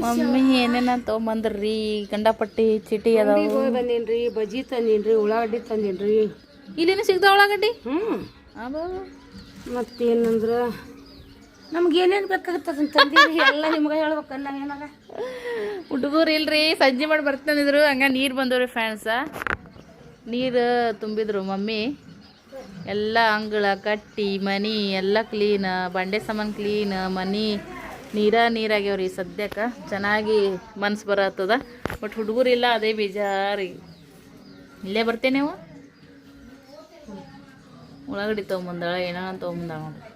Mummy ಏನೇನ ತೊಗೊಂಬಂದ್ರಿ ಗಂಡಪಟ್ಟಿ ಚೀಟಿ ಅದಾವು ಬಂದೇನ್ರಿ ಬಜ್ಜಿ ತಂದೇನ್ರಿ ಉಳ್ಳಾಗಡ್ಡಿ ತಂದೇನ್ರಿ ಇಲ್ಲೇನು ಸಿಗ್ತಾವ ಉಳ್ಳಾಗಡ್ಡಿ ಅಬೋ ಮತ್ತೇನಂದ್ರ ನಮ್ಗೆ ಏನೇನು ಬೇಕಾಗುತ್ತೆ ಅದನ್ನ ತಂದೀರಿ ಎಲ್ಲ ನಿಮ್ಗೆ ಹೇಳ್ಬೇಕನ್ನ ಏನಾರ ಹುಡುಗರು ಇಲ್ರಿ ಸಂಜೆ ಮಾಡಿ ಬರ್ತಾನಿದ್ರು ಹಂಗ ನೀರು ಬಂದವ್ರಿ ಫ್ರೆಂಡ್ಸ ನೀರು ತುಂಬಿದ್ರು ಮಮ್ಮಿ ಎಲ್ಲ ಅಂಗಳ ಕಟ್ಟಿ ಮನಿ ಎಲ್ಲ ಕ್ಲೀನ್ ಬಂಡೆ ಸಾಮಾನು ಕ್ಲೀನ್ ಮನಿ ನೀರಾಗ್ಯಾವ್ರಿ ಸದ್ಯಕ್ಕೆ ಚೆನ್ನಾಗಿ ಮನ್ಸು ಬರತ್ತದ ಬಟ್ ಹುಡುಗರು ಇಲ್ಲ ಅದೇ ಬೇಜಾರಿ ಇಲ್ಲೇ ಬರ್ತೇನೆ ನೀವು ಉಳ್ಳಾಗಡ್ಡಿ ತೊಗೊಂಬಂದಾಳ ಏನೋ ತೊಗೊಂಬಂದಾಳ ನೋಡ್ರಿ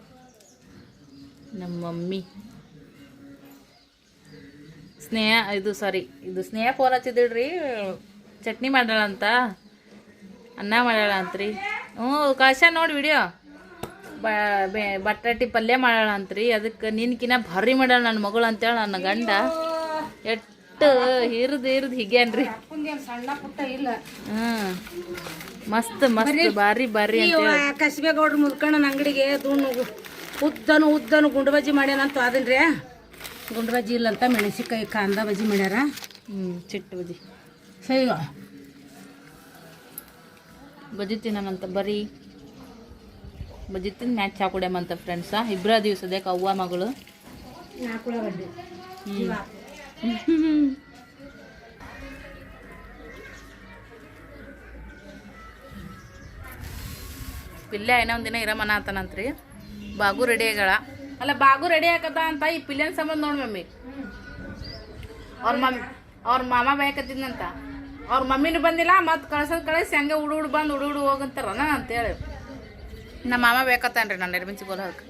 ನಮ್ಮ ಮಮ್ಮಿ ಸ್ನೇಹ ಫೋನ್ ಹಚ್ಚಿದ್ರಿ ಚಟ್ನಿ ಮಾಡ್ಯಾಳಂತ ಅನ್ನ ಮಾಡ್ಯಾಳ ಅಂತ್ರಿ ಕಳ್ಸ ನೋಡಿ ವಿಡಿಯೋ ಬಟಾಟಿ ಪಲ್ಯ ಮಾಡ್ಯಾಳ ಅಂತ್ರಿ ಅದಕ್ಕೆ ನಿನ್ಕಿನ ಭಾರಿ ಮಾಡ್ಯಾಳ ನನ್ನ ಮಗಳು ಅಂತೇಳಿ ನನ್ನ ಗಂಡ ಎಟ್ಟು ಹಿರಿದು ಹಿಗ್ಯಾನ್ರಿ ಸಣ್ಣ ಪುಟ್ಟ ಇಲ್ಲ ಮಸ್ತ್ ಬಾರಿ ಕಸಿಬೇಗೌಡ್ರ ಮುದ್ಕಣ್ಣನ ಅಂಗಡಿಗೆ ಉದ್ದನು ಗುಂಡು ಬಜ್ಜಿ ಮಾಡ್ಯಾನಂತ ಅದನ್ರಿ ಗುಂಡು ಬಜ್ಜಿ ಇಲ್ಲಂತ ಮೆಣಸಿನ್ಕಾಯಿ ಕಾಂದ ಬಜ್ಜಿ ಮಾಡ್ಯಾರ ಚಿಟ್ಟು ಬಜ್ಜಿ ಸರಿ ಬಜ್ಜಿ ತಿನ್ನಂತ ಬರೀ ಬಜ್ಜಿ ತಿಂದು ಮ್ಯಾಚ್ ಚಾ ಕುಡಿಯಮಂತ ಫ್ರೆಂಡ್ಸ ಇಬ್ಬರ ದಿವಸದಕ್ಕೆ ಅವ್ವ ಮಗಳು ಪಿಲ್ಲೆ ಏನೋ ಒಂದಿನ ಇರಮನ ಆತನಂತ್ರಿ ಬಾಗು ರೆಡಿ ಆಗ್ಯಾಳ ಅಲ್ಲ ಬಾಗು ರೆಡಿ ಆಗತ್ತ ಅಂತ ಈ ಪಿಲ್ಲೆನ ಸಂಬಂಧ ನೋಡಿ ಮಮ್ಮಿ ಅವ್ರ ಮಾಮ ಬೇಕತ್ತಿದ್ನಂತ ಅವ್ರ ಮಮ್ಮಿನೂ ಬಂದಿಲ್ಲ ಮತ್ತು ಕಳಿಸಿ ಹಂಗೆ ಹುಡು ಬಂದು ಹುಡು ಹೋಗಂತಾರನ ಅಂತೇಳಿ ನಮ್ಮ ಮಾಮ ಬೇಕತ್ತಾನ್ರಿ ನಾನು ಎರ್ಮಿಂಚಿ ಗೋಲ್ ಅದಕ್ಕೆ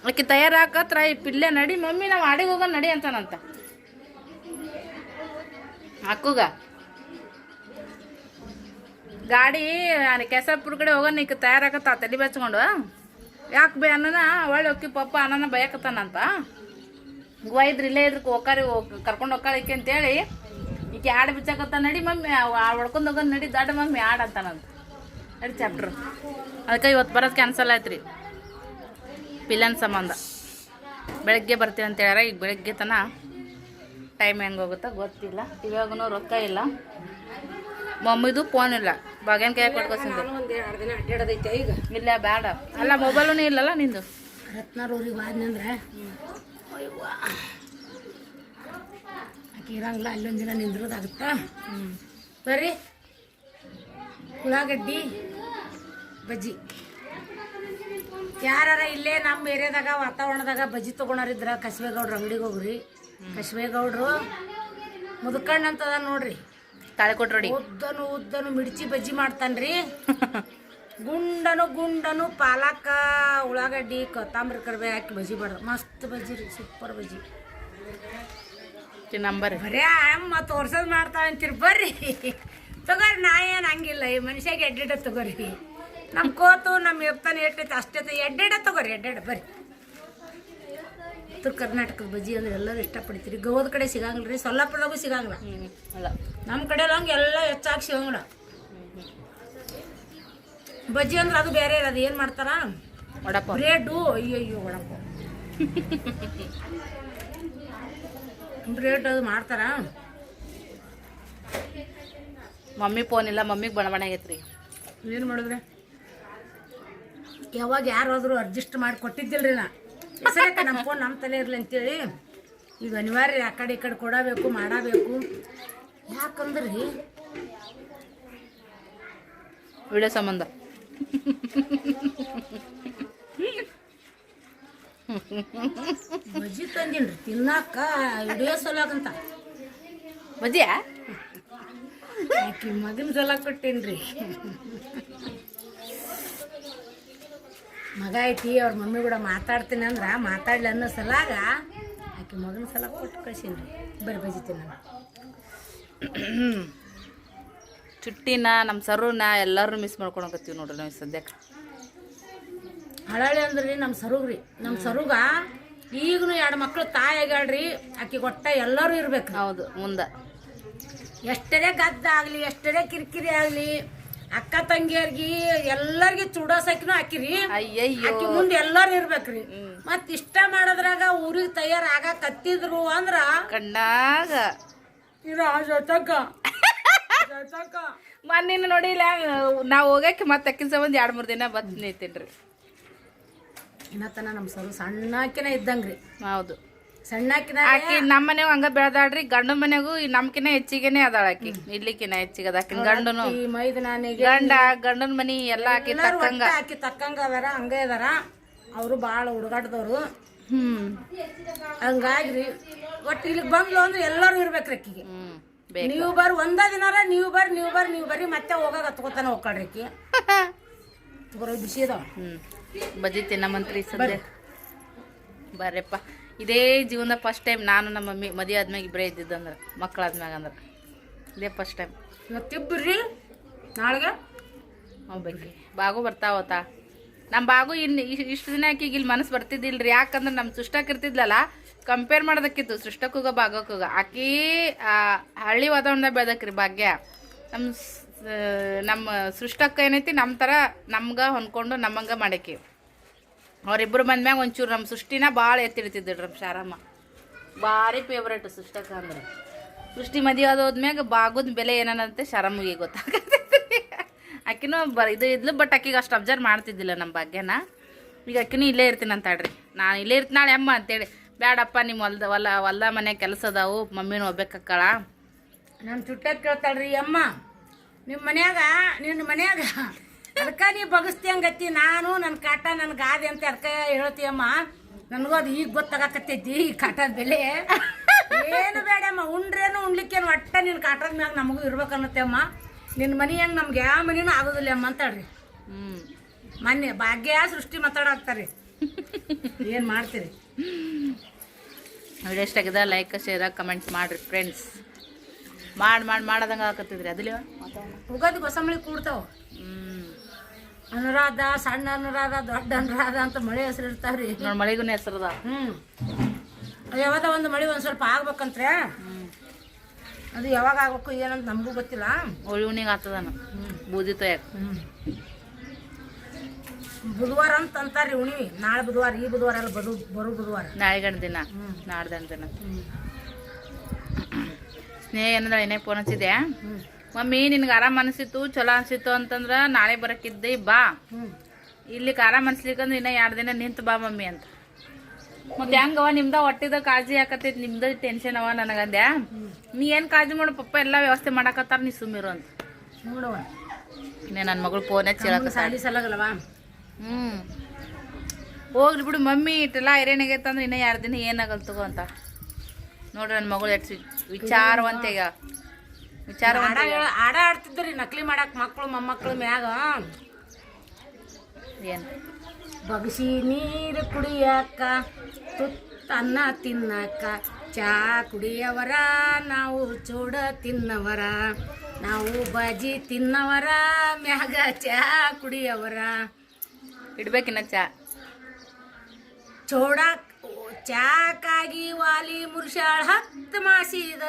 ಆಕೆ ತಯಾರಾಕತ್ರ ಈ ಪಿಲ್ಲೆ ನಡಿ ಮಮ್ಮಿ ನಾವು ಆಡಿಗೆ ಹೋಗೋಣ ನಡಿ ಅಂತಾನಂತ ಅಕ್ಕುಗ ಗಾಡಿ ಕೆಸಪುರ ಕಡೆ ಹೋಗೋಣ ಈಗ ತಯಾರಾಕತ್ತ ತಲೆ ಬೆಚ್ಕೊಂಡು ಯಾಕೆ ಬೇ ಅನ್ನನ ಒಳ್ಳೆ ಹೋಗಿ ಪಪ್ಪ ಅನ್ನನ ಬಯಕತ್ತಾನಂತ ಒಯ್ದ್ರಿ ಇಲ್ಲೇ ಇದ್ರಕ್ಕೆ ಹೋಗಾರಿ ಕರ್ಕೊಂಡು ಹೋಗ್ಕಾಳಿಕೆ ಅಂತೇಳಿ ಈಕೆ ಆಡು ಬಿಚ್ಚಾಕತ್ತ ನಡಿ ಮಮ್ಮಿ ಹೊಡ್ಕೊಂಡು ಹೋಗೋದು ನಡಿ ದೊಡ್ಡ ಮಮ್ಮಿ ಆಡು ಅಂತಾನಂತ ನಡಿ ಚಾಪ್ಟ್ರು ಅದಕ್ಕೆ ಇವತ್ತು ಬರೋದು ಕ್ಯಾನ್ಸಲ್ ಆಯ್ತು ರೀ ಪಿಲ್ಲನ್ ಸಂಬಂಧ ಬೆಳಗ್ಗೆ ಬರ್ತೀವಿ ಅಂತ ಹೇಳ್ಯಾರ ಈಗ ಬೆಳಗ್ಗೆ ತನ ಟೈಮ್ ಹೆಂಗೆ ಹೋಗುತ್ತಾ ಗೊತ್ತಿಲ್ಲ ಇವಾಗೂ ರೊಕ್ಕ ಇಲ್ಲ ಮಮ್ಮಿದು ಫೋನ್ ಇಲ್ಲ ಬಾಗೇನ್ ಕೈ ಕೊಟ್ಕೊಸಿಂದ ಈಗ ಇಲ್ಲ ಬೇಡ ಅಲ್ಲ ಮೊಬೈಲೂ ಇಲ್ಲಲ್ಲ ನಿಂದು ರತ್ನಾರೂರಿಗೆ ಬಾದ್ನಂದ್ರೆ ಆಕೆ ಇರಂಗಿಲ್ಲ ಅಲ್ಲೊಂದು ದಿನ ನಿಂದ್ರೋದಾಗುತ್ತಾ ಬರ್ರಿ ಉಳ್ಳಾಗಡ್ಡಿ ಬಜ್ಜಿ ಯಾರ ಇಲ್ಲೇ ನಮ್ಮ ಏರಿಯಾದಾಗ ವಾತಾವರಣದಾಗ ಬಜ್ಜಿ ತೊಗೊಳೋರಿದ್ರ ಕಸಿಬೇಗೌಡ್ರ ಅಂಗಡಿಗೆ ಹೋಗ್ರಿ ಕಸಿಬೇಗೌಡ್ರು ಮುದುಕಣ್ಣ ಅಂತದ ನೋಡ್ರಿ ತಾಳಿಕೊಟ್ರೊಡಿ ಉದ್ದನು ಮಿರ್ಚಿ ಬಜ್ಜಿ ಮಾಡ್ತಾನ್ರಿ ಗುಂಡನು ಪಾಲಕ ಉಳ್ಳಾಗಡ್ಡಿ ಕೊತ್ತಂಬರಿ ಕರಿಬೇವು ಹಾಕಿ ಬಜ್ಜಿ ಬಡ್ದ ಮಸ್ತ್ ಬಜ್ಜಿ ರೀ ಸೂಪರ್ ಬಜ್ಜಿ ನಂಬರ್ ಬರೀ ಅಮ್ಮ ತೋರ್ಸೋದು ಮಾಡ್ತಾಳೆ ಅಂತೀರಿ ಬರ್ರಿ ತಗೋರಿ ನಾ ಏನು ಹಂಗಿಲ್ಲ ಈ ಮನುಷ್ಯಾಗೆ ಎಡ್ಡೆಡ ತಗೋರಿ ನಮ್ಮ ಕೋತು ನಮ್ಮ ಇರ್ತಾನೆ ಎಟ್ಟೈತೆ ಅಷ್ಟೈತೆ ಎಡ್ಡೆಡ ತಗೋರಿ ಎಡ್ಡೆಡ ಬರ್ರಿ ಉತ್ತರ ಕರ್ನಾಟಕದ ಬಜ್ಜಿ ಅಂದ್ರೆ ಎಲ್ಲರೂ ಇಷ್ಟಪಡ್ತೀರಿ ಗೋವಾದ ಕಡೆ ಸಿಗಂಗಿಲ್ಲ ರೀ ಸೊಲ್ಲಾಪುರದಾಗೂ ಸಿಗಂಗಿಲ್ಲ ಅಲ್ಲ ನಮ್ಮ ಕಡೆ ಹಂಗೆ ಎಲ್ಲ ಹೆಚ್ಚಾಗಿ ಸಿಗಂಗಿಲ್ಲ ಬಜ್ಜಿ ಅಂದ್ರೆ ಅದು ಬೇರೆ ಇರೋದು ಏನು ಮಾಡ್ತಾರ ವಡಪಾವ್ ಬ್ರೆಡ್ಡು ಅಯ್ಯೋ ವಡಪಾವ್ ಬ್ರೆಡ್ ಅದು ಮಾಡ್ತಾರ ಮಮ್ಮಿ ಫೋನ್ ಇಲ್ಲ ಮಮ್ಮಿಗೆ ಬಣ ಆಗೈತ್ರಿ ಏನು ಮಾಡಿದ್ರೆ ಯಾವಾಗ ಯಾರು ಹೋದ್ರು ಅಡ್ಜಸ್ಟ್ ಮಾಡಿ ಕೊಟ್ಟಿದ್ದಿಲ್ರಿ ನಾ ಹೆಸರಕ್ಕೆ ನಮ್ಮ ಫೋನ್ ನಮ್ಮ ತಲೆ ಇರಲಿ ಅಂತೇಳಿ ಈಗ ಅನಿವಾರ್ಯ ಆ ಕಡೆ ಈ ಕಡೆ ಕೊಡಬೇಕು ಮಾಡಬೇಕು ಯಾಕಂದ್ರಿ ವಿಡಿಯೋ ಸಂಬಂಧ ಬಜ್ಜಿ ತಂದಿನ್ರಿ ತಿನ್ನಾಕ ವಿಡಿಯೋ ಸಲಕಂತ ಬಜ್ಜಿಯಾ ಆಕಿ ಮಗನ ಸಲ ಕೊಟ್ಟೇನ್ರಿ ಮಗ ಐತಿ ಅವ್ರ ಮಮ್ಮಿ ಕೂಡ ಮಾತಾಡ್ತೀನಿ ಅಂದ್ರೆ ಮಾತಾಡ್ಲಿ ಅನ್ನೋ ಸಲಾಗ ಆಕೆ ಮಗನ ಸಲ ಕೊಟ್ಟು ಕಳ್ಸೀನಿ ಬರೀ ಬಜ್ಜಿ ತಿನ್ನ ಚುಟ್ಟಿನ ನಮ್ಮ ಸರುನ ಎಲ್ಲರೂ ಮಿಸ್ ಮಾಡ್ಕೊಳಕತ್ತೀವಿ ನೋಡ್ರಿ ನಾವು ಸದ್ಯಕ್ಕೆ ಹಳಳಿ ಅಂದ್ರಿ ನಮ್ಮ ಸರುಗ್ರಿ ನಮ್ಮ ಸರುಗ ಈಗನು 2 ಮಕ್ಳು ತಾಯಿ ಆಗ್ಯಾಳ್ರಿ ಆಕೆ ಒಟ್ಟ ಎಲ್ಲರೂ ಇರ್ಬೇಕು ಹೌದು ಮುಂದೆ ಎಷ್ಟರೇ ಗದ್ದಾಗಲಿ ಎಷ್ಟರೇ ಕಿರಿಕಿರಿ ಆಗಲಿ ಅಕ್ಕ ತಂಗಿಯರ್ಗಿ ಎಲ್ಲಾರ್ಗಿ ಚೂಡಾಸಕಿನೂ ಹಾಕಿರಿ. ಅಯ್ಯಯ್ಯೋ ಆಕಿ ಮುಂದೆ ಎಲ್ಲಾರು ಇರ್ಬೇಕ್ರಿ. ಮತ್ ಇಷ್ಟ ಮಾಡೋದ್ರಾಗ ಊರಿಗೆ ತಯಾರಾಗ ಕತ್ತಿದ್ರು ಅಂದ್ರ ಕಣ್ಣಾಗ ಜೊತಕ ಮೊನ್ನೆ ನೋಡಿಲ್ಲ ನಾವು ಹೋಗಕ್ಕೆ ಮತ್ತೆ ಅಕ್ಕಿನ ಸಂಬಂಧ 2-3 ದಿನ ಬಂದು ನಿಂತೇನ್ರಿ. ಇನ್ನತನ ನಮ್ಮ ಸರು ಸಣ್ಣಕಿನ ಇದ್ದಂಗ್ರಿ. ಹೌದು ಸಣ್ಣಕಿನ ಆಕಿ ನಮ್ಮ ಮನೆಗೂ ಹಂಗ ಬೆಳ್ದಾಳ್ರಿ. ಗಂಡ ಮನೆಗೂ ನಮ್ಕಿನ ಹೆಚ್ಚಿಗೆನೆ ಅದಾಳ ಆಕಿ. ಇಡ್ಲಿಕಿನ ಹೆಚ್ಚಿಗೆ ಅದ ಆಕಿನ ಗಂಡನು. ಮೈದನಾನಿಗೆ ಗಂಡನ ಮನಿ ಎಲ್ಲಾ ಆಕಿ ತಕ್ಕಂಗ ಆಕಿ ತಕ್ಕಂಗ ಅದಾರ, ಹಂಗ ಇದಾರ. ಅವರು ಬಾಳ ಹುಡುಗಾಟದವ್ರು. ಹಂಗಾಗ್ರಿ ಒಟ್ಟು ಇಲ್ಲಿಗೆ ಬಂದ್ಲು ಅಂದ್ರೆ ಎಲ್ಲರೂ ಇರ್ಬೇಕ್ರಿ ಅಕ್ಕಿಗೆ. ನೀವು ಬರ್ರಿ ಒಂದ ದಿನಾರ ನೀವು ಬರ್ರಿ ಮತ್ತೆ ಹೋಗಾಗ ಹತ್ಕೋತಾನ ಹೋಗ್ಕಾಡ್ರಿ ಅಕ್ಕಿ. ತಗೋರ ಬಿಸಿ ಅದಾವ. ಬಜ್ಜಿ ತಿನ್ನಮಂತ್ರಿ ಸದ್ಯ ಬರ್ರಿಪ್ಪ. ಇದೇ ಜೀವನದ ಫಸ್ಟ್ ಟೈಮ್ ನಾನು ನಮ್ಮ ಮಮ್ಮಿ ಮದುವೆ ಆದ್ಮ್ಯಾಗ ಇಬ್ಬರೇ ಇದ್ದಿದ್ದಂದ್ರೆ, ಮಕ್ಕಳಾದ್ಮ್ಯಾಗ ಅಂದ್ರೆ ಇದೇ ಫಸ್ಟ್ ಟೈಮ್. ಇವತ್ತಿಬ್ಬರ್ರಿ ನಾಳೆಗೆ ಹೋಗ್ಬೇಕಿ. ಬಾಗು ಬರ್ತಾವತ್ತ ನಮ್ಮ ಬಾಗು. ಇನ್ನು ಇಷ್ಟು ದಿನ ಆಕಿಗೆ ಇಲ್ಲಿ ಮನಸ್ಸು ಬರ್ತಿದ್ದಿಲ್ರಿ. ಯಾಕಂದ್ರೆ ನಮ್ಮ ಸೃಷ್ಟಕ್ಕೆ ಇರ್ತಿದ್ಲಲ್ಲ, ಕಂಪೇರ್ ಮಾಡೋದಕ್ಕಿತ್ತು ಸೃಷ್ಟಕ್ಕೂಗ ಬಾಗಕ್ಕೂಗ. ಆಕಿ ಹಳ್ಳಿ ವಾತಾವರಣದಾಗ ಬೆಳ್ದಕ್ರಿ ಭಾಗ್ಯ. ನಮ್ಮ ಸೃಷ್ಟಕ್ಕ ಏನೈತಿ ನಮ್ಮ ಥರ ನಮ್ಗೆ ಹೊಂದ್ಕೊಂಡು ನಮ್ಮಂಗೆ ಮಾಡಾಕಿ. ಅವರಿಬ್ಬರು ಬಂದ್ಮ್ಯಾಗ ಒಂಚೂರು ನಮ್ಮ ಸೃಷ್ಟಿನ ಭಾಳ ಎತ್ತಿಡ್ತಿದ್ದಿಡ್ರಿ ನಮ್ಮ ಶಾರಮ್ಮ. ಭಾರಿ ಫೇವ್ರೇಟ್ ಸೃಷ್ಟಕ್ಕ ಅಂದ್ರೆ. ಸೃಷ್ಟಿ ಮದುವೆ ಆದೋದ್ಮ್ಯಾಗ ಬಾಗುದ ಬೆಲೆ ಏನಂತೆ ಶಾರಮ್ಮಗೆ ಗೊತ್ತಾಗತ್ತೈತಿ. ಆಕಿನೂ ಇದು ಇದ್ಲು, ಬಟ್ ಆಕಿಗೆ ಅಷ್ಟು ಅಬ್ಸರ್ವ್ ಮಾಡ್ತಿದ್ದಿಲ್ಲ ನಮ್ಮ ಭಾಗ್ಯನ. ಈಗ ಆಕಿನೂ ಇಲ್ಲೇ ಇರ್ತೀನಿ ಅಂತಾಳ್ರಿ. ನಾನು ಇಲ್ಲೇ ಇರ್ತೀನಿ ನಾಳೆ ಅಮ್ಮ ಅಂತೇಳಿ. ಬ್ಯಾಡಪ್ಪ ನಿಮ್ಮ ಹೊಲ್ದ ಮನೆ ಕೆಲಸ ಅದಾವು, ಮಮ್ಮಿನೂ ಹೋಗ್ಬೇಕಕ್ಕಳ. ನನ್ನ ಚುಟ್ಟಾಗ ಕೇಳ್ತಾಳ್ರಿ, ಅಮ್ಮ ನಿಮ್ಮ ಮನ್ಯಾಗ ಅದಕ್ಕೆ ನೀ ಬಗಸ್ತಿಯಂಗತ್ತಿ, ನಾನು ನನ್ನ ಕಾಟ ನನ್ನ ಗಾದೆ ಅಂತ ಅದಕ್ಕೆ ಹೇಳ್ತೀಯಮ್ಮ. ನನಗೂ ಅದು ಈಗ ಗೊತ್ತಾಗತ್ತೈತಿ ಈ ಕಾಟದ ಬೆಲೆ. ಏನು ಬೇಡಮ್ಮ, ಉಂಡ್ರೇನು ಉಣ್ಲಿಕ್ಕೇನು ಒಟ್ಟ ನಿನ್ನ ಕಾಟದ ಮ್ಯಾಗ ನಮಗೂ ಇರ್ಬೇಕನ್ನತ್ತೆ ಅಮ್ಮ. ನಿನ್ನ ಮನೆ ಹೆಂಗೆ ನಮ್ಗೆ ಯಾವ ಮನೇನೂ ಆಗೋದಿಲ್ಲ ಅಮ್ಮ ಅಂತಾಳ್ರಿ. ಮೊನ್ನೆ ಭಾಗ್ಯ ಸೃಷ್ಟಿ ಮಾತಾಡಾಕ್ತಾರ್ರಿ. ಏನು ಮಾಡ್ತೀರಿ? ವಿಡಿಯೋ ಇಷ್ಟ ಆಗಿದೆ ಲೈಕ್ ಶೇರ್ ಕಮೆಂಟ್ಸ್ ಮಾಡಿರಿ ಫ್ರೆಂಡ್ಸ್. ಮಾಡೋದಂಗೆ ಹಾಕತ್ತಿದ್ರಿ ಅದಿಲ್ಲ ಉಗಾದಿ ಬಸಂಬಳಿ ಕೂಡ್ತಾವ. ಅನುರಾಧ, ಸಣ್ಣ ಅನುರಾಧ, ದೊಡ್ಡ ಅನುರಾಧ ಅಂತ ಮಳೆ ಹೆಸರು ಇರ್ತಾವ್ರಿ. ನೋಡಿ ಮಳೆಗೂ ಹೆಸರದ. ಯಾವ್ದ ಒಂದು ಮಳೆ ಒಂದು ಸ್ವಲ್ಪ ಆಗ್ಬೇಕಂತ್ರೆ. ಅದು ಯಾವಾಗ ಆಗ್ಬೇಕು ಏನಂತ ನಮಗೂ ಗೊತ್ತಿಲ್ಲ. ಒಳಿವನಿಗೆ ಆಗ್ತದಾನ ಬೂದಿ ತೊಯ್ಯಾಕ. ಬುಧವಾರ ಅಂತ ಅಂತಾರ್ರಿ ಉಣಿವಿ. ನಾಳೆ ಬುಧವಾರ, ಈ ಬುಧವಾರ ಎಲ್ಲ ಬರೋ ಬುಧವಾರ, ನಾಳೆ ಗಂಡ ದಿನ, ನಾಡ್ದಂಡ ದಿನ. ಸ್ನೇಹ ಏನಂದ್ರೆ ಏನೇ ಫೋನ್ ಹಚ್ಚಿದೆ, ಮಮ್ಮಿ ನಿನ್ಗೆ ಆರಾಮ್ ಅನಿಸಿತ್ತು ಚಲೋ ಅನಿಸಿತ್ತು ಅಂತಂದ್ರೆ ನಾಳೆ ಬರಕ್ಕಿದ್ದೆ ಬಾ, ಇಲ್ಲಿಗೆ ಆರಾಮ್ ಅನ್ಸ್ಲಿಕ್ಕಂದ್ರೆ ಇನ್ನೂ 2 ದಿನ ನಿಂತು ಬಾ ಮಮ್ಮಿ ಅಂತ. ಮತ್ತೆ ಹೆಂಗವ ನಿಮ್ದ ಹೊಟ್ಟಿದ ಕಾಳಜಿ ಹಾಕತ್ತೈತಿ, ನಿಮ್ದ ಟೆನ್ಷನ್ ಅವ ನನಗಂದ್ಯಾ. ನೀ ಏನು ಕಾಳಜಿ ಮಾಡು ಪಪ್ಪ, ಎಲ್ಲ ವ್ಯವಸ್ಥೆ ಮಾಡಕತ್ತಾರ, ನೀ ಸುಮ್ಮಿರು ಅಂತ. ನೋಡವ ಇನ್ನೇ ನನ್ನ ಮಗಳು ಫೋನ್ ಹಚ್ಚಿ ಹೇಳಕ ಸಾಲಿ ಸಲಗಲ್ಲವ. ಹೋಗ್ಲಿ ಬಿಡು ಮಮ್ಮಿ, ಇಟ್ಟೆಲ್ಲ ಐರೇನಾಗೈತಂದ್ರೆ ಇನ್ನೂ 2 ದಿನ ಏನಾಗಲ್ ತಗೋ ಅಂತ. ನೋಡ್ರಿ ನನ್ನ ಮಗಳು ಎಷ್ಟು ವಿಚಾರವಂತೆಗ ಆಡ ಆಡ್ತಿದ್ರಿ ನಕಲಿ ಮಾಡಕ್ ಮಕ್ಕಳು ಮೊಮ್ಮಕ್ಕಳು ಮ್ಯಾಗ. ಏನು ಬಗಸಿ ನೀರು ಕುಡಿಯಾಕ, ತುತ್ತನ್ನ ತಿನ್ನಕ, ಚಾ ಕುಡಿಯವರ ನಾವು ಚೂಡ ತಿನ್ನವರ, ನಾವು ಬಜಿ ತಿನ್ನವರ ಮ್ಯಾಗ ಚಾ ಕುಡಿಯವರ. ಇಡ್ಬೇಕಿನ್ನ ಚಾ ಚೋಡ ಚಾಕಾಗಿ ವಾಲಿ ಮುರ್ಷಾಳ 10 ಮಾಸಿದ,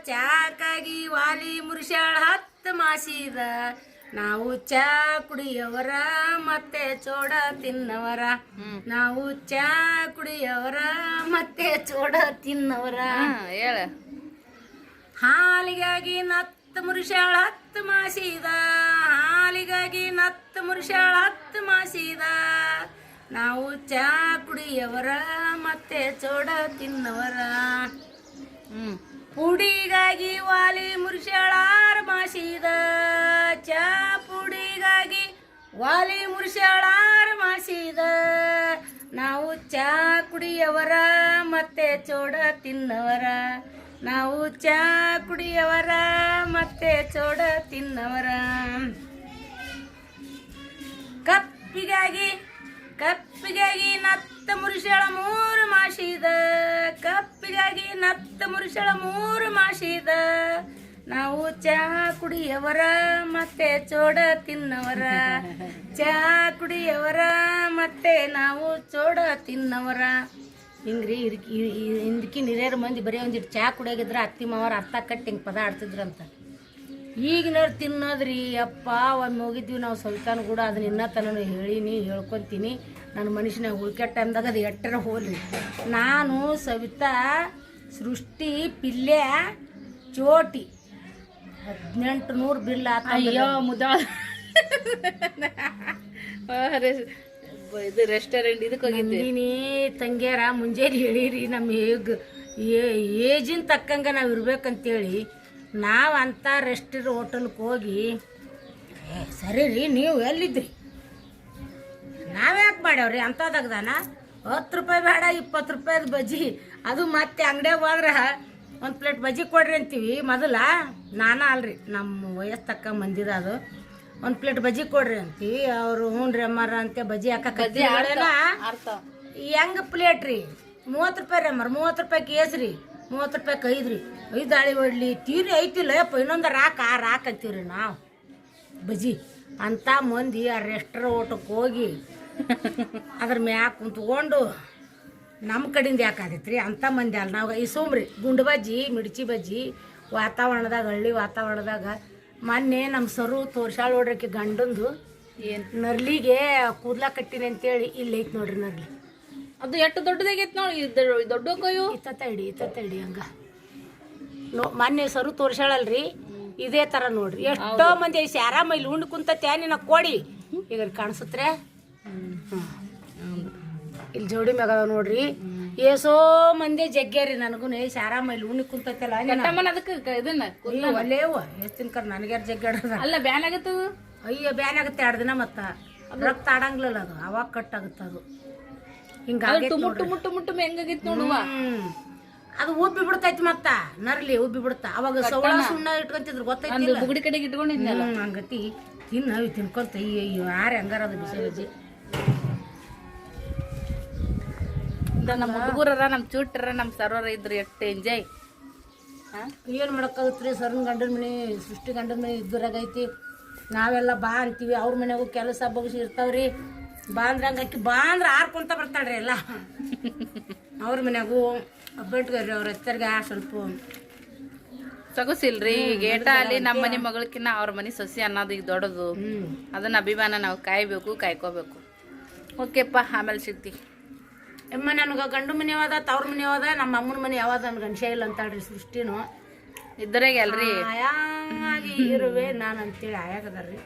ಚಾಕಾಗಿ ವಾಲಿ ಮುರ್ಷಾಳ 10 ಮಾಸಿದ, ನಾವು ಚಾ ಕುಡಿಯವರ ಮತ್ತೆ ಚೋಡ ತಿನ್ನವರ, ನಾವು ಚಾ ಕುಡಿಯವರ ಮತ್ತೆ ಚೋಡ ತಿನ್ನವರ. ಹೇಳ ಹಾಲಿಗಾಗಿ 10 ಮುರ್ಷಾಳ 10 ಮಾಸಿದ, ಹಾಲಿಗಾಗಿ 10 ಮುರ್ಷಾಳ 10 ಮಾಸಿದ, ನಾವು ಚಾ ಕುಡಿಯವರ ಮತ್ತೆ ಚೋಡ ತಿನ್ನವರ. ಪುಡಿಗಾಗಿ ವಾಲಿ ಮುರ್ಷಾಳಾರ ಮಾಸಿದ, ಚಾ ಪುಡಿಗಾಗಿ ವಾಲಿ ಮುರ್ಷಾಳಾರ ಮಾಸಿದ, ನಾವು ಚಾ ಕುಡಿಯವರ ಮತ್ತೆ ಚೋಡ ತಿನ್ನವರ, ನಾವು ಚಾ ಕುಡಿಯವರ ಮತ್ತೆ ಚೋಡ ತಿನ್ನವರ. ಕಪ್ಪಿಗಾಗಿ 10 ಮುರುಷಳ 3 ಮಾಸಿದ, ಕಪ್ಪಿಗಾಗಿ 10 ಮುರುಷಳ 3 ಮಾಸಿದ, ನಾವು ಚಾ ಕುಡಿಯವರ ಮತ್ತೆ ಚೋಡ ತಿನ್ನವರ, ಚಾ ಕುಡಿಯವರ ಮತ್ತೆ ನಾವು ಚೋಡ ತಿನ್ನವರ. ಹಿಂಗ್ರಿ ಹಿಂದಕ್ಕಿ ಹಿರಿಯರ ಮಂದಿ ಬರೀ ಒಂದಿಟ್ಟು ಚಾ ಕುಡಿಯಾಗಿದ್ರೆ ಅತ್ತಿ ಮಾವರ ಅರ್ಥ ಕಟ್ಟಿ ಹಿಂಗೆ ಪದ ಆಡ್ತಿದ್ರಂತ. ಈಗಿನವ್ರು ತಿನ್ನೋದ್ರಿ ಅಪ್ಪ ಒಮ್ಮೆ ಹೋಗಿದ್ವಿ ನಾವು ಸವಿತಾನ ಕೂಡ ಅದನ್ನ ಇನ್ನೂ ತನೂ ಹೇಳೀನಿ ಹೇಳ್ಕೊತೀನಿ ನನ್ನ ಮನುಷ್ಯನಾಗ ಉಳ್ಕೆ ಟೈಮ್ದಾಗ ಅದು ಎಟ್ಟರ ಹೋಗ್ಲಿ. ನಾನು ಸವಿತಾ ಸೃಷ್ಟಿ ಪಿಲ್ಯ ಚೋಟಿ 1800 ಬಿಲ್ ಆತ. ಅಯ್ಯೋ ಮುದ ಇದು ರೆಸ್ಟೋರೆಂಟ್ ಇದಕ್ಕೆ ಹೋಗಿದ್ವಿ. ನಂದಿನಿ ತಂಗ್ಯಾರ ಮುಂಜಾನೆ ಹೇಳಿರಿ ನಮ್ಮ ಏಜಿನ ತಕ್ಕಂಗೆ ನಾವು ಇರ್ಬೇಕಂತೇಳಿ ನಾವು ಅಂಥ ರೆಸ್ಟೋರೆಂಟ್ ಹೋಟೆಲ್ಗೆ ಹೋಗಿ ಸರಿ ರೀ ನೀವು ಎಲ್ಲಿದ್ರಿ ನಾವ್ಯಾಕೆ ಮಾಡ್ಯಾವ್ರಿ ಅಂಥದ್ದಾಗದಾನ 10 ರೂಪಾಯಿ ಬೇಡ 20 ರೂಪಾಯಿದು ಬಜ್ಜಿ ಅದು ಮತ್ತೆ ಅಂಗಡಿಯಾಗ ಹೋದ್ರೆ 1 ಪ್ಲೇಟ್ ಬಜ್ಜಿ ಕೊಡ್ರಿ ಅಂತೀವಿ. ಮೊದಲ ನಾನ ಅಲ್ರಿ ನಮ್ಮ ವಯಸ್ಸು ತಕ್ಕ ಮಂದಿದ ಅದು 1 ಪ್ಲೇಟ್ ಬಜ್ಜಿ ಕೊಡ್ರಿ ಅಂತೀವಿ. ಅವರು ಹ್ಞೂ ರೀ ಅಮ್ಮಾರ ಅಂತ ಬಜ್ಜಿ ಹಾಕಲ್ಲ ಹೆಂಗೆ ಪ್ಲೇಟ್ ರೀ 30 ರೂಪಾಯಿ ರೀ ಅಮ್ಮಾರ 30 ರೂಪಾಯಿ ಕೇಸ್ರಿ 30 ರೂಪಾಯಿ 5 ರೀ 5 ದಾಳಿ ಹೊಡ್ಲಿ ತೀರಿ ಐತಿಲ್ಲ ಯಪ್ಪ ಇನ್ನೊಂದು ರಾಕ್ ಅಂತೀವ್ರಿ ನಾವು ಬಜ್ಜಿ ಅಂಥ ಮಂದಿ ಆ ರೆಸ್ಟೋರೆಂಟ್ಗೆ ಹೋಗಿ ಅದ್ರ ಮ್ಯಾಗ ಕುಂತ್ಕೊಂಡು ನಮ್ಮ ಕಡೆಯಿಂದ ಯಾಕಾದೈತೆ ರೀ ಅಂಥ ಮಂದಿ ಅಲ್ಲ ನಾವು ಇಸುಮ್ರಿ ಗುಂಡು ಬಜ್ಜಿ ಮಿರ್ಚಿ ಬಜ್ಜಿ ವಾತಾವರಣದಾಗ ಹಳ್ಳಿ ವಾತಾವರಣದಾಗ ಮೊನ್ನೆ ನಮ್ಮ ಸರು ತೋರ್ಸಾಳ ನೋಡ್ರಿ ಗಂಡಂದು ಏನು ನರ್ಲಿಗೆ ಕೂದ್ಲ ಕಟ್ಟಿನಿ ಅಂತೇಳಿ ಇಲ್ಲಿ ಐತೆ ನೋಡ್ರಿ ನರ್ಲಿ ಅದು ಎಷ್ಟು ದೊಡ್ಡದಾಗೈತೆ ನೋಡಿ ದೊಡ್ಡ ಕೈಯು ಇತ್ತೈಡಿ ಹಂಗ ಮೊನ್ನೆ ಸರು ತೋರ್ಸಾಳಲ್ರಿ ಇದೇ ಥರ ನೋಡ್ರಿ ಎಷ್ಟೋ ಮಂದಿ ಸ್ಯಾರ ಮೈಲಿ ಉಂಡು ಕುಂತತೆ ನಿನ್ನ ಕೊಡಿ ಈಗ ಕಾಣಿಸುತ್ತೆ. ಇಲ್ಲಿ ಜೋಡಿ ಮ್ಯಾಗ ನೋಡ್ರಿ ಏಸೋ ಮಂದಿ ಜಗ್ಗ್ಯಾರಿ ನನಗೂ ಸ್ಯಾರ ಮೈಲಿ ಉಣ್ಣಿ ಕುಂತೈತಲ್ಲ ಅದಕ್ಕೆ ಇದನ್ನ ಒಲ್ಲೇವ ಎಷ್ಟು ತಿನ್ಕರ್ ನನಗ್ಯಾರ ಜಗ್ಗಾಡ್ರದ ಅಲ್ಲ ಬ್ಯಾನ್ ಆಗತ್ತದು. ಅಯ್ಯೋ ಬ್ಯಾನ್ ಆಗುತ್ತೆ 2 ದಿನ ಮತ್ತ ರಕ್ತ ಆಡಂಗಿಲ್ಲ ಅದು ಅವಾಗ ಕಟ್ ಆಗುತ್ತೆ ಅದು ಹಿಂಗಾಗಿ ಮುಟ್ಟು ಹೆಂಗಾಗಿತ್ತು ನೋಡುವ ಅದು ಉಬ್ಬಿ ಬಿಡ್ತೈತಿ ಮತ್ತ ನರ್ಲಿ ಉಬ್ಬಿ ಬಿಡ್ತಾ ಅವಾಗ ಸೌಳ ಸುಣ್ಣ ಇಟ್ಕೊಂತಿದ್ರು ಗೊತ್ತೈತಿ ಬುಗುಡಿ ಕಡೆಗೆ ಇಟ್ಕೊಂಡಿದ್ನಲ್ಲ ಹಂಗತಿ ತಿನ್ಕೊಂತ ಅಯ್ಯೋ ಯಾರು ಹೆಂಗಾರ ಅದು ಬಿಸಿ ಬಜ್ಜಿ ನಮ್ಮ ಹುಡುಗರ ನಮ್ಮ ಚೂಟ್ರ ನಮ್ಮ ಸರ್ವರ ಇದ್ರು ಎಷ್ಟು ಎಂಜಾಯ್. ಏನು ಮಾಡೋಕ್ಕಾಗತ್ರಿ ಸರ್ನ ಗಂಡನ ಮನೆ ಸೃಷ್ಟಿ ಗಂಡನ ಮನೆ ಇದ್ದರಾಗೈತಿ ನಾವೆಲ್ಲ ಬಾ ಅಂತೀವಿ ಅವ್ರ ಮನೆಗೂ ಕೆಲಸ ಬಗ್ಸಿ ಇರ್ತಾವ್ರಿ ಬಾ ಅಂದ್ರೆ ಹಂಗಾಕಿ ಬಾ ಅಂದ್ರೆ ಆರ್ಕೊಂತ ಬರ್ತಾಳ್ರಿ ಎಲ್ಲ ಅವ್ರ ಮನ್ಯಾಗೂ ಹಬ್ಬಟ್ಗರಿ ಅವ್ರ ಎತ್ತರ್ಗೆ ಸ್ವಲ್ಪ ಸೊಗಸಿಲ್ರಿ ಈಗ ಏಟ ಅಲ್ಲಿ ನಮ್ಮ ಮನೆ ಮಗಳಕಿನ್ನ ಅವ್ರ ಮನೆ ಸಸಿ ಅನ್ನೋದು ಈಗ ದೊಡ್ಡದು ಅದನ್ನ ಅಭಿಮಾನ ನಾವು ಕಾಯ್ಬೇಕು ಕಾಯ್ಕೋಬೇಕು. ಓಕೆಪ್ಪ ಆಮೇಲೆ ಸಿಗ್ತಿ. ಅಮ್ಮ ನನಗೆ ಗಂಡು ಮನೆ ಯಾವ್ದ ತವ್ರ ಮನೆ ಯಾವ್ದ ನಮ್ಮ ಅಮ್ಮನ ಮನೆ ಯಾವ್ದ ನನ್ಗೆ ಗಂಡಸೇ ಇಲ್ಲ ಅಂತಾಳ್ರಿ ಸೃಷ್ಟಿನು ಇದ್ದರಾಗೆ ಅಲ್ರಿ ಆಯಾಗಿ ಇರುವೆ ನಾನು ಅಂತೇಳಿ ಆಯಾಗದಾರ್ರಿ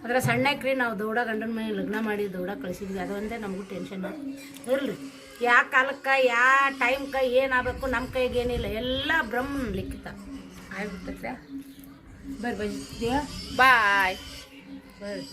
ಅದ್ರ ಸಣ್ಣಕ್ರಿ ನಾವು ದೌಡ ಗಂಡನ ಮನೆ ಲಗ್ನ ಮಾಡಿ ದೌಡ ಕಳಿಸಿದ್ವಿ ಅದು ಒಂದೇ ನಮಗೂ ಟೆನ್ಷನ್ ಇರಲಿ ಯಾವ ಕಾಲಕ್ಕೆ ಯಾವ ಟೈಮ್ಗೆ ಏನಾಗಬೇಕು ನಮ್ಮ ಕೈಗೆ ಏನಿಲ್ಲ ಎಲ್ಲ ಬ್ರಹ್ಮನ ಲಿಖಿತ ಆಗ್ಬಿಡ್ತೈತೆ ಬರ್ರಿ ಬಾಯ್ ಬರ್ರಿ